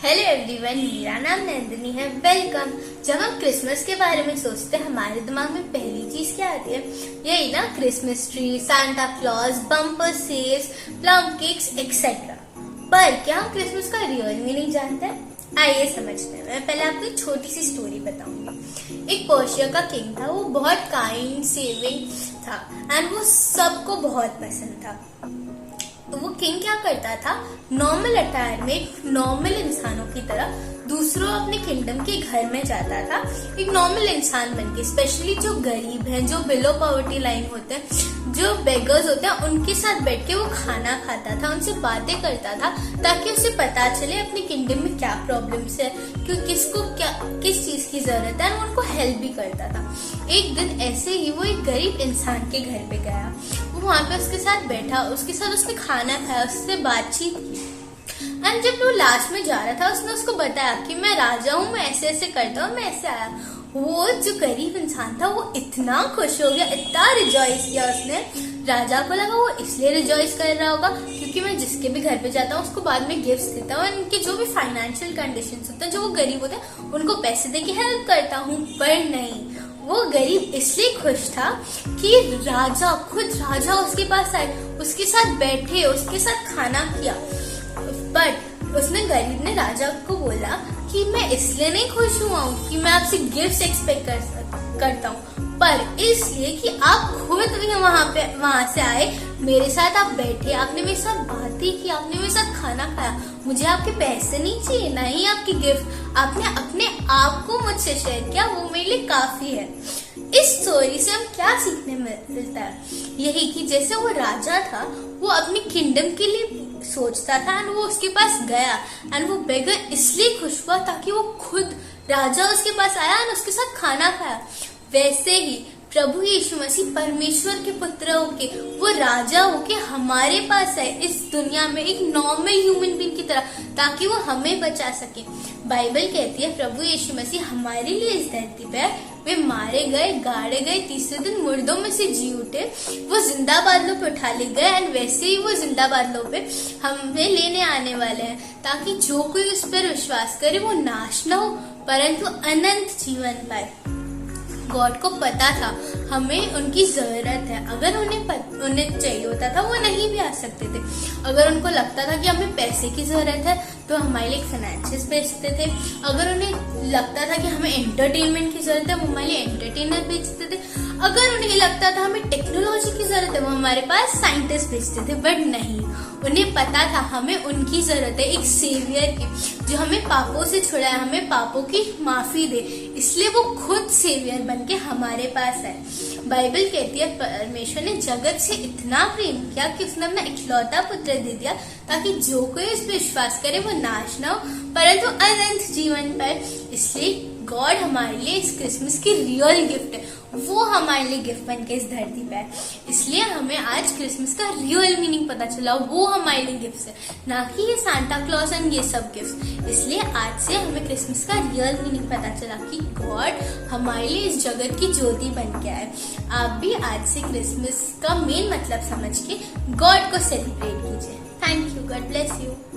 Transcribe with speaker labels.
Speaker 1: Hello everyone, मेरा नाम नंदिनी है। वेलकम। जब हम क्रिसमस के बारे में सोचते हैं हमारे दिमाग में पहली चीज क्या आती है? यही ना, Christmas tree, Santa Claus, bumper sales, plum cakes etcetera. पर क्या हम क्रिसमस का रियल मीनिंग जानते हैं? आइए समझते हैं। मैं पहले आपको एक छोटी सी स्टोरी बताऊंगी। एक पर्शिया का किंग था। वो बहुत काइंड, सेविंग था एंड वो सबको बहुत पसंद था। तो वो किंग क्या करता था, नॉर्मल अटायर में नॉर्मल इंसानों की तरह दूसरों अपने किंगडम के घर में जाता था, एक नॉर्मल इंसान बनके। स्पेशली जो गरीब हैं, जो बिलो पॉवर्टी लाइन होते हैं, जो बेगर्स होते हैं, उनके साथ बैठ के वो खाना खाता था, उनसे बातें करता था, ताकि उसे पता चले अपने किंगडम में क्या प्रॉब्लम्स है, किसको क्या किस चीज की जरूरत है, और उनको हेल्प भी करता था। एक दिन ऐसे ही वो एक गरीब इंसान के घर पे गया। वो वहां पे उसके साथ बैठा, उसके साथ उसने खाना खाया, उससे बातचीत की। एंड जब वो लास्ट में जा रहा था, उसने उसको बताया कि मैं राजा हूँ, मैं ऐसे ऐसे करता हूँ, मैं ऐसे आया। वो जो गरीब इंसान था वो इतना खुश हो गया, इतना रिजॉइस किया उसने। राजा को लगा वो इसलिए रिजॉइस कर रहा होगा क्योंकि मैं जिसके भी घर पे जाता हूँ उसको बाद में गिफ्ट्स देता हूँ, उनके जो भी फाइनेंशियल कंडीशंस होते हैं, जो वो गरीब होते हैं, उनको पैसे दे के हेल्प करता हूँ। पर नहीं, वो गरीब इसलिए खुश था कि खुद राजा उसके पास आए, उसके साथ बैठे, उसके साथ खाना किया। बट उसने गरीब ने राजा को बोला कि मैं इसलिए नहीं खुश हुआ हूँ कि मैं आपसे गिफ्ट्स एक्सपेक्ट करता हूँ, पर इसलिए कि आप खुद वहां से आए, मेरे साथ आप बैठे, आपने मेरे साथ बातें की, आपने मेरे साथ खाना खाया। मुझे आपके पैसे नहीं चाहिए, ना ही आपकी गिफ्ट। आपने अपने आप को मुझसे शेयर किया, वो मेरे लिए काफी है। इस स्टोरी से हम क्या सीखने मिलता है? यही कि जैसे वो राजा था, वो अपनी किंगडम के लिए सोचता था एंड वो उसके पास गया एंड वो बेगर इसलिए खुश हुआ ताकि वो खुद राजा उसके पास आया एंड उसके साथ खाना खाया। वैसे ही प्रभु यीशु मसीह परमेश्वर के पुत्र होके, वो राजा होके हमारे पास है इस दुनिया में एक नॉर्मल ह्यूमन बीइंग की तरह, ताकि वो हमें बचा सके। बाइबल कहती है प्रभु यीशु मसीह हमारे लिए इस धरती पे है। वे मारे गए, गाड़े गए, तीसरे दिन मुर्दों में से जी उठे, वो जिंदा बादलों पे उठा ले गए एंड वैसे ही वो जिंदा बादलों पे हमें लेने आने वाले हैं, ताकि जो कोई उस पर विश्वास करे वो नाश न हो परंतु अनंत जीवन पाए। गॉड को पता था हमें उनकी जरूरत है। अगर उन्हें चाहिए होता था वो नहीं भी आ सकते थे। अगर उनको लगता था कि हमें पैसे की जरूरत है तो हमारे लिए फाइनेंशियस भेजते थे। अगर उन्हें लगता था कि हमें एंटरटेनमेंट की जरूरत है वो हमारे लिए एंटरटेनर भेजते थे। अगर उन्हें लगता था हमें टेक्नोलॉजी की जरूरत है वो हमारे पास साइंटिस्ट भेजते थे। बट नहीं, उन्हें पता था हमें उनकी जरूरत है, एक सेवियर की, जो हमें पापों से छुड़ाए, हमें पापों की माफी दे। इसलिए वो खुद सेवियर बनके हमारे पास है। बाइबल कहती है परमेश्वर ने जगत से इतना प्रेम किया कि उसने अपना इकलौता पुत्र दे दिया, ताकि जो कोई इस पर विश्वास करे वो नाश न हो परंतु अनंत जीवन पाए। इसलिए गॉड हमारे लिए इस क्रिसमस की रियल गिफ्ट है। वो हमारे लिए गिफ्ट बन के इस धरती पे है। इसलिए हमें आज क्रिसमस का रियल मीनिंग पता चला, वो हमारे लिए गिफ्ट है, ना कि ये सांता क्लॉज एंड ये सब गिफ्ट। इसलिए आज से हमें क्रिसमस का रियल मीनिंग पता चला कि गॉड हमारे लिए इस जगत की ज्योति बन के आए। आप भी आज से क्रिसमस का मेन मतलब समझ के गॉड को सेलिब्रेट कीजिए। Thank you. God bless you.